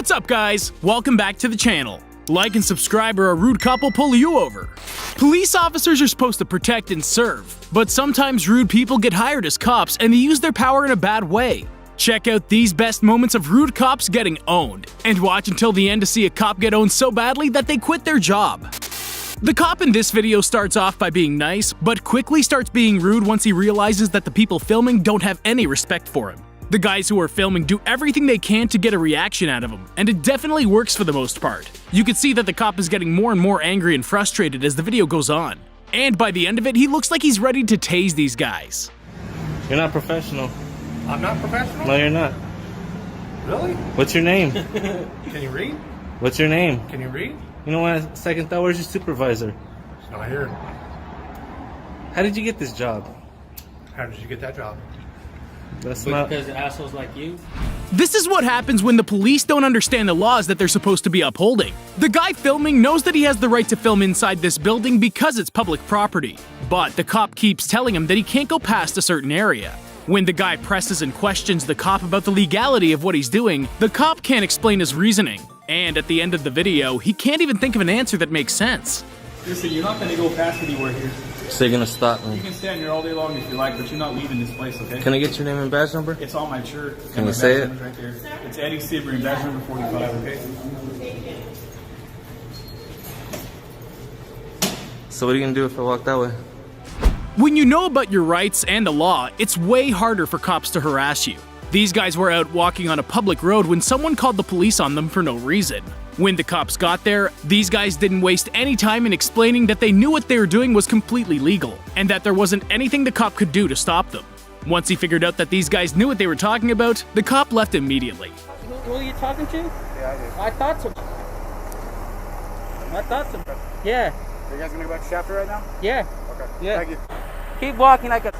What's up, guys? Welcome back to the channel. Like and subscribe or a rude cop will pull you over. Police officers are supposed to protect and serve, but sometimes rude people get hired as cops and they use their power in a bad way. Check out these best moments of rude cops getting owned, and watch until the end to see a cop get owned so badly that they quit their job. The cop in this video starts off by being nice, but quickly starts being rude once he realizes that the people filming don't have any respect for him. The guys who are filming do everything they can to get a reaction out of him, and it definitely works for the most part. You can see that the cop is getting more and more angry and frustrated as the video goes on. And by the end of it, he looks like he's ready to tase these guys. You're not professional. I'm not professional? No, you're not. Really? What's your name? Can you read? What's your name? Can you read? You know what? Second thought, where's your supervisor? It's not here. How did you get this job? How did you get that job? That's not. Because of assholes like you? This is what happens when the police don't understand the laws that they're supposed to be upholding. The guy filming knows that he has the right to film inside this building because it's public property, but the cop keeps telling him that he can't go past a certain area. When the guy presses and questions the cop about the legality of what he's doing, the cop can't explain his reasoning, and at the end of the video, he can't even think of an answer that makes sense. Listen, you're not going to go past anywhere here. So you're gonna stop me? You can stand here all day long if you like, but you're not leaving this place, okay? Can I get your name and badge number? It's on my shirt. Can you My say badge it? number's right there. It's Eddie Sebring, badge number 45, okay? So what are you gonna do if I walk that way? When you know about your rights and the law, it's way harder for cops to harass you. These guys were out walking on a public road when someone called the police on them for no reason. When the cops got there, these guys didn't waste any time in explaining that they knew what they were doing was completely legal, and that there wasn't anything the cop could do to stop them. Once he figured out that these guys knew what they were talking about, the cop left immediately. Who are you talking to? Yeah, I do. I thought so. Yeah, Are you guys going to go back to chapter right now? yeah. Okay. Yeah. Thank you. Keep walking like a... Hey,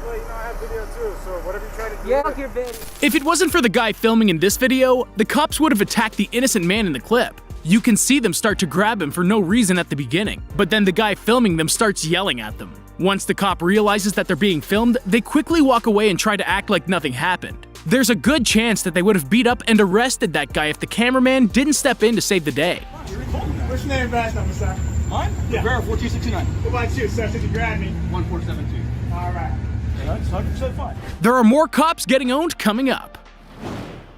well, you know I have video too, so whatever you try to do. Yeah, your video. If it wasn't for the guy filming in this video, the cops would have attacked the innocent man in the clip. You can see them start to grab him for no reason at the beginning, but then the guy filming them starts yelling at them. Once the cop realizes that they're being filmed, they quickly walk away and try to act like nothing happened. There's a good chance that they would have beat up and arrested that guy if the cameraman didn't step in to save the day. What's your name and badge number, sir? Mine? Yeah. Rivera 4269. What about you, sir? Did you grab me? 1472. All right. That's 100% fine. There are more cops getting owned coming up.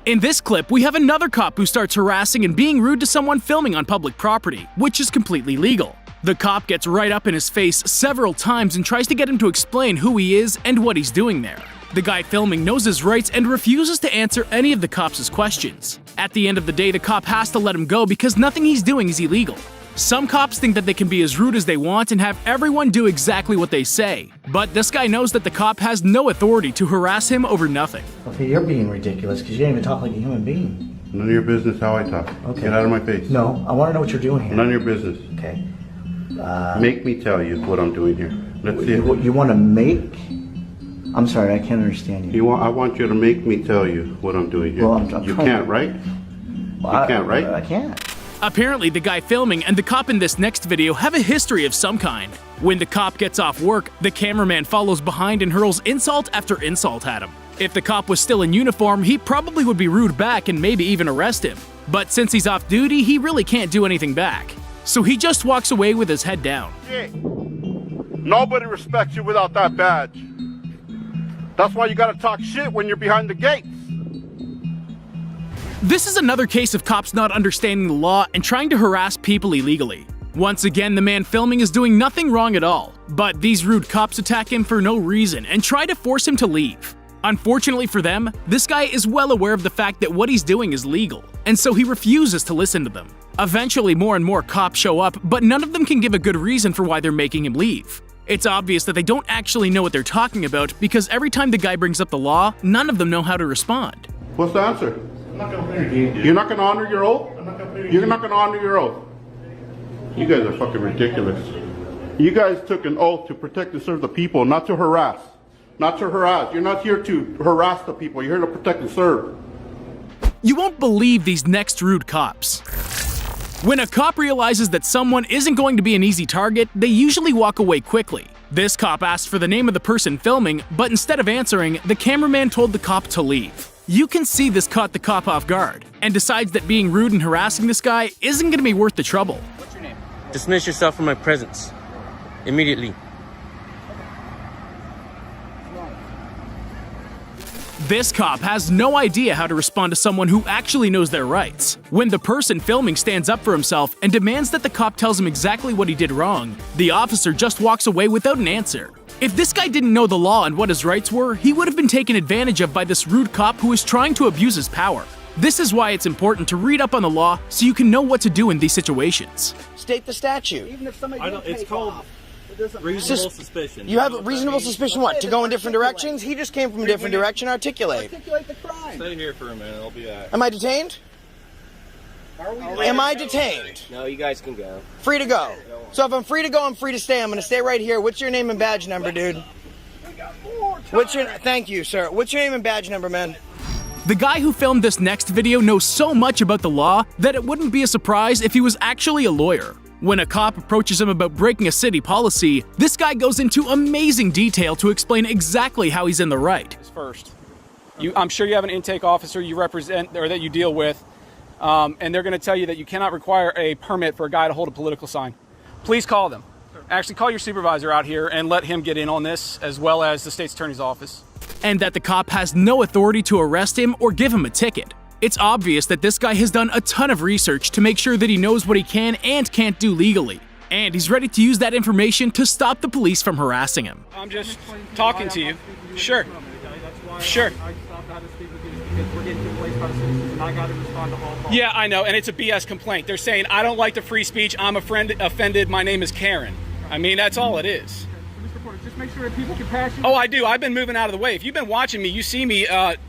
In this clip, we have another cop who starts harassing and being rude to someone filming on public property, which is completely legal. The cop gets right up in his face several times and tries to get him to explain who he is and what he's doing there. The guy filming knows his rights and refuses to answer any of the cops' questions. At the end of the day, the cop has to let him go because nothing he's doing is illegal. Some cops think that they can be as rude as they want and have everyone do exactly what they say, but this guy knows that the cop has no authority to harass him over nothing. Okay, you're being ridiculous because you didn't even talk like a human being. None of your business how I talk. Okay. Get out of my face. No, I want to know what you're doing here. None of your business. Okay. Make me tell you what I'm doing here. Let's see. You want to make? I'm sorry, I can't understand you. I want you to make me tell you what I'm doing here. Well, I'm you trying- can't, right? Well, You can't, right? I can't. Apparently, the guy filming and the cop in this next video have a history of some kind. When the cop gets off work, the cameraman follows behind and hurls insult after insult at him. If the cop was still in uniform, he probably would be rude back and maybe even arrest him. But since he's off duty, he really can't do anything back. So he just walks away with his head down. Nobody respects you without that badge. That's why you gotta talk shit when you're behind the gates. This is another case of cops not understanding the law and trying to harass people illegally. Once again, the man filming is doing nothing wrong at all, but these rude cops attack him for no reason and try to force him to leave. Unfortunately for them, this guy is well aware of the fact that what he's doing is legal, and so he refuses to listen to them. Eventually, more and more cops show up, but none of them can give a good reason for why they're making him leave. It's obvious that they don't actually know what they're talking about because every time the guy brings up the law, none of them know how to respond. What's the answer? You're not gonna honor your oath? You're not gonna honor your oath. You guys are fucking ridiculous. You guys took an oath to protect and serve the people, not to harass. Not to harass. You're not here to harass the people. You're here to protect and serve. You won't believe these next rude cops. When a cop realizes that someone isn't going to be an easy target, they usually walk away quickly. This cop asked for the name of the person filming, but instead of answering, the cameraman told the cop to leave. You can see this caught the cop off guard, and decides that being rude and harassing this guy isn't going to be worth the trouble. Dismiss yourself from my presence. Immediately. This cop has no idea how to respond to someone who actually knows their rights. When the person filming stands up for himself and demands that the cop tells him exactly what he did wrong, the officer just walks away without an answer. If this guy didn't know the law and what his rights were, he would have been taken advantage of by this rude cop who is trying to abuse his power. This is why it's important to read up on the law so you can know what to do in these situations. State the statute. Even if somebody I don't, it's called reasonable suspicion. You have reasonable suspicion what? To go in different directions? He just came from a different direction. Articulate. articulate the crime. Stay here for a minute. I'll be back. Am I detained? Am I detained? No, you guys can go. Free to go. So if I'm free to go, I'm free to stay. I'm going to stay right here. What's your name and badge number, dude? Thank you, sir. What's your name and badge number, man? The guy who filmed this next video knows so much about the law that it wouldn't be a surprise if he was actually a lawyer. When a cop approaches him about breaking a city policy, this guy goes into amazing detail to explain exactly how he's in the right. First, I'm sure you have an intake officer you represent or that you deal with, and they're going to tell you that you cannot require a permit for a guy to hold a political sign. Please call them. Actually, call your supervisor out here and let him get in on this, as well as the state's attorney's office. And that the cop has no authority to arrest him or give him a ticket. It's obvious that this guy has done a ton of research to make sure that he knows what he can and can't do legally. And he's ready to use that information to stop the police from harassing him. I'm just talking to you. Sure. Sure. Yeah, I know, and it's a BS complaint. They're saying, I don't like the free speech, I'm offended, my name is Karen. I mean, that's all it is. Just make sure that people can pass you. Oh, I do. I've been moving out of the way. If you've been watching me, you see me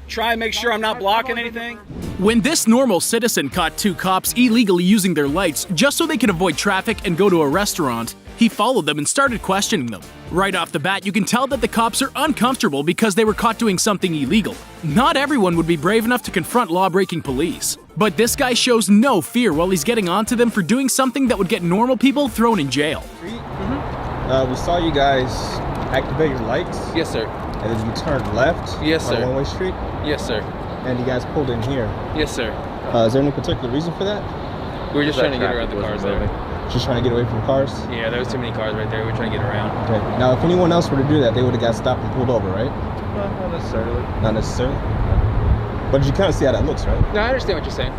try and make sure I'm not blocking anything. When this normal citizen caught two cops illegally using their lights just so they could avoid traffic and go to a restaurant, he followed them and started questioning them. Right off the bat, you can tell that the cops are uncomfortable because they were caught doing something illegal. Not everyone would be brave enough to confront law-breaking police. But this guy shows no fear while he's getting onto them for doing something that would get normal people thrown in jail. We saw you guys activate your lights. Yes, sir. And then you turned left. Yes, on sir. a one-way street. Yes, sir. And you guys pulled in here. Yes, sir. Is there any particular reason for that? We were just trying to get around the cars there. Just trying to get away from cars? Yeah, there was too many cars right there. We were trying to get around. Okay. Now, if anyone else were to do that, they would have got stopped and pulled over, right? Not necessarily. Not necessarily? But you kind of see how that looks, right? No, I understand what you're saying.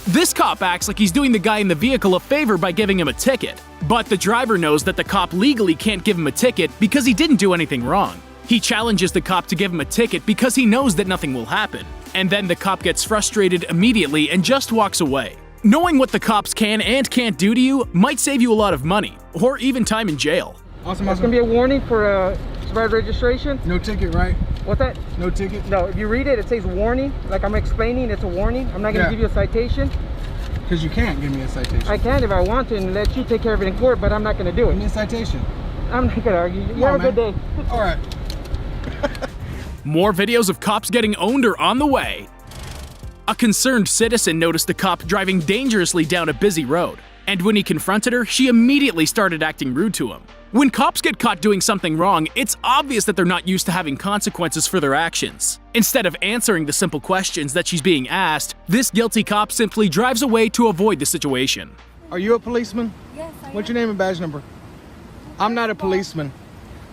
This cop acts like he's doing the guy in the vehicle a favor by giving him a ticket. But the driver knows that the cop legally can't give him a ticket because he didn't do anything wrong. He challenges the cop to give him a ticket because he knows that nothing will happen. And then the cop gets frustrated immediately and just walks away. Knowing what the cops can and can't do to you might save you a lot of money, or even time in jail. Awesome. It's gonna be a warning for expired registration. No ticket, right? What's that? No ticket? No, if you read it, it says warning. Like I'm explaining, it's a warning. I'm not gonna give you a citation. Because you can't give me a citation. I can if I want to and let you take care of it in court, but I'm not gonna do it. Give me a citation. I'm not gonna argue. You have a good day. All right. More videos of cops getting owned are on the way. A concerned citizen noticed the cop driving dangerously down a busy road, and when he confronted her, she immediately started acting rude to him. When cops get caught doing something wrong, it's obvious that they're not used to having consequences for their actions. Instead of answering the simple questions that she's being asked, this guilty cop simply drives away to avoid the situation. Are you a policeman? Yes, I am. What's your name and badge number? I'm not a policeman.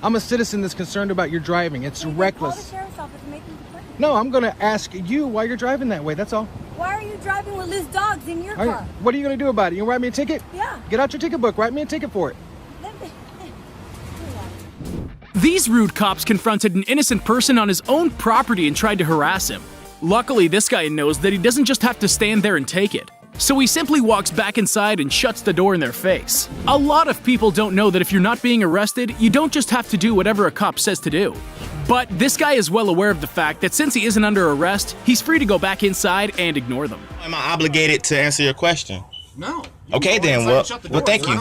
I'm a citizen that's concerned about your driving. It's reckless. Call the sheriff's office and make them complain. No, I'm going to ask you why you're driving that way. That's all. Why are you driving with loose dogs in your car? What are you going to do about it? You going to write me a ticket? Yeah. Get out your ticket book. Write me a ticket for it. These rude cops confronted an innocent person on his own property and tried to harass him. Luckily, this guy knows that he doesn't just have to stand there and take it. So he simply walks back inside and shuts the door in their face. A lot of people don't know that if you're not being arrested, you don't just have to do whatever a cop says to do. But this guy is well aware of the fact that since he isn't under arrest, he's free to go back inside and ignore them. Am I obligated to answer your question? No. Okay then, well thank you.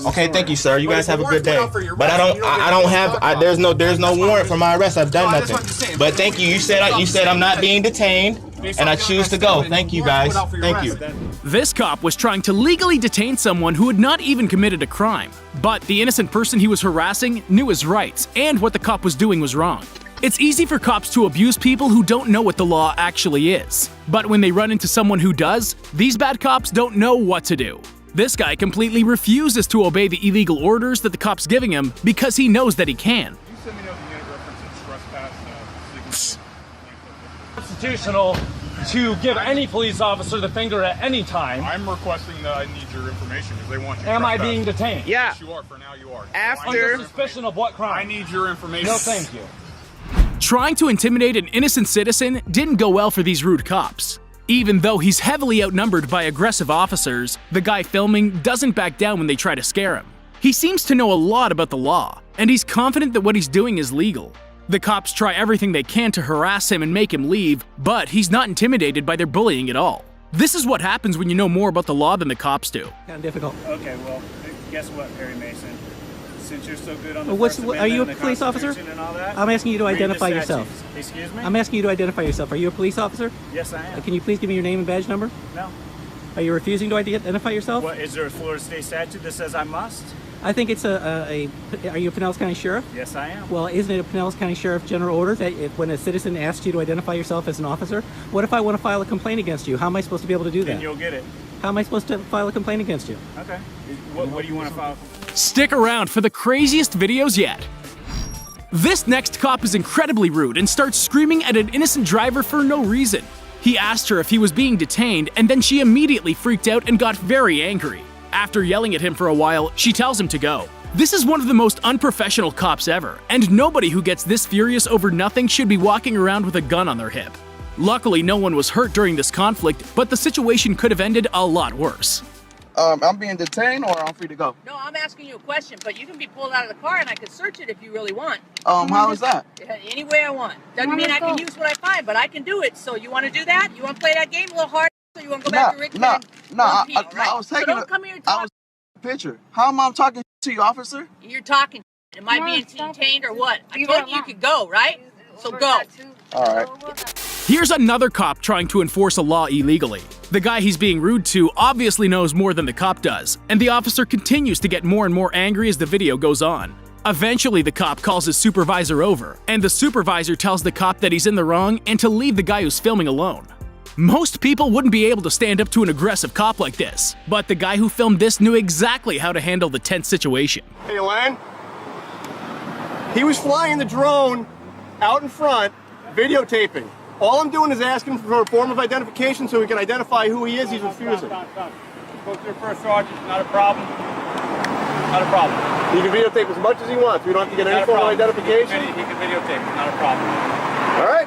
Okay, thank you, sir. You guys have a good day. But I don't have, there's no warrant for my arrest. I've done nothing. But thank you. You said I'm not being detained, and I choose to go. Thank you, guys. Thank you. This cop was trying to legally detain someone who had not even committed a crime. But the innocent person he was harassing knew his rights, and what the cop was doing was wrong. It's easy for cops to abuse people who don't know what the law actually is. But when they run into someone who does, these bad cops don't know what to do. This guy completely refuses to obey the illegal orders that the cop's giving him because he knows that he can. Constitutional to give any police officer the finger at any time. I'm requesting that I need your information because they want you. Am I being detained? Yeah. Yes, you are. For now, you are. After Under suspicion of what crime? I need your information. No, thank you. Trying to intimidate an innocent citizen didn't go well for these rude cops. Even though he's heavily outnumbered by aggressive officers, the guy filming doesn't back down when they try to scare him. He seems to know a lot about the law, and he's confident that what he's doing is legal. The cops try everything they can to harass him and make him leave, but he's not intimidated by their bullying at all. This is what happens when you know more about the law than the cops do. Kind of difficult. Okay, well, guess what, Perry Mason? Since you're so good on the are you a police officer? And all that, I'm asking you to identify yourself. Excuse me? I'm asking you to identify yourself. Are you a police officer? Yes, I am. Can you please give me your name and badge number? No. Are you refusing to identify yourself? What, is there a Florida state statute that says I must? I think it's are you a Pinellas County Sheriff? Yes, I am. Well, isn't it a Pinellas County Sheriff general order that when a citizen asks you to identify yourself as an officer? What if I want to file a complaint against you? How am I supposed to be able to do that? Then you'll get it. How am I supposed to file a complaint against you? Okay. What do you want to file? Stick around for the craziest videos yet. This next cop is incredibly rude and starts screaming at an innocent driver for no reason. He asked her if he was being detained, and then she immediately freaked out and got very angry. After yelling at him for a while, she tells him to go. This is one of the most unprofessional cops ever, and nobody who gets this furious over nothing should be walking around with a gun on their hip. Luckily, no one was hurt during this conflict, but the situation could have ended a lot worse. I'm being detained or I'm free to go? No, I'm asking you a question, but you can be pulled out of the car and I can search it if you really want. How is that? Any way I want. Doesn't mean I can use what I find, but I can do it. So you want to do that? You want to play that game a little hard? So you want to go back to Richmond? I was taking don't come here and talk. Picture. How am I talking to you, officer? You're talking. Am I being detained or what? I told you could go, right? So go. All right. Here's another cop trying to enforce a law illegally. The guy he's being rude to obviously knows more than the cop does, and the officer continues to get more and more angry as the video goes on. Eventually, the cop calls his supervisor over, and the supervisor tells the cop that he's in the wrong and to leave the guy who's filming alone. Most people wouldn't be able to stand up to an aggressive cop like this, but the guy who filmed this knew exactly how to handle the tense situation. Hey, Len. He was flying the drone out in front, videotaping. All I'm doing is asking for a form of identification so we can identify who he is. He's refusing. Go to your first sergeant. Not a problem. Not a problem. He can videotape as much as he wants. We don't have to get any form of identification. He can videotape. Not a problem. All right.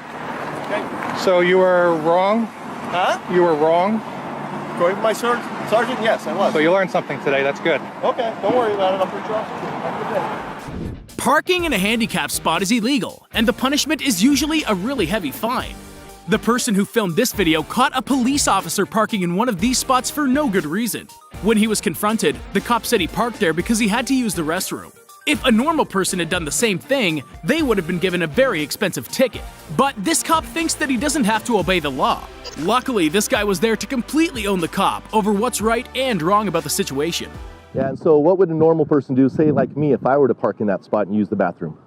Okay. So you were wrong? Huh? You were wrong? According to my sergeant, yes, I was. So you learned something today. That's good. Okay. Don't worry about it. I'm pretty sure. Have a good day. Parking in a handicap spot is illegal, and the punishment is usually a really heavy fine. The person who filmed this video caught a police officer parking in one of these spots for no good reason. When he was confronted, the cop said he parked there because he had to use the restroom. If a normal person had done the same thing, they would have been given a very expensive ticket. But this cop thinks that he doesn't have to obey the law. Luckily, this guy was there to completely own the cop over what's right and wrong about the situation. Yeah, and so what would a normal person do, say like me, if I were to park in that spot and use the bathroom?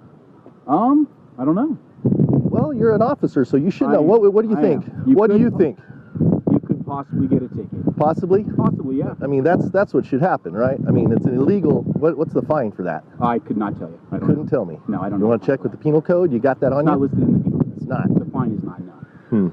I don't know. Well, you're an officer, so you should know. What do you think? What do you think? You could possibly get a ticket. Possibly? Possibly, yeah. I mean, that's what should happen, right? I mean, it's an illegal. What's the fine for that? I could not tell you. You couldn't tell me? No, I don't know. You want to check with the penal code? You got that on you? It's not listed in the penal code. It's not? The fine is not, no.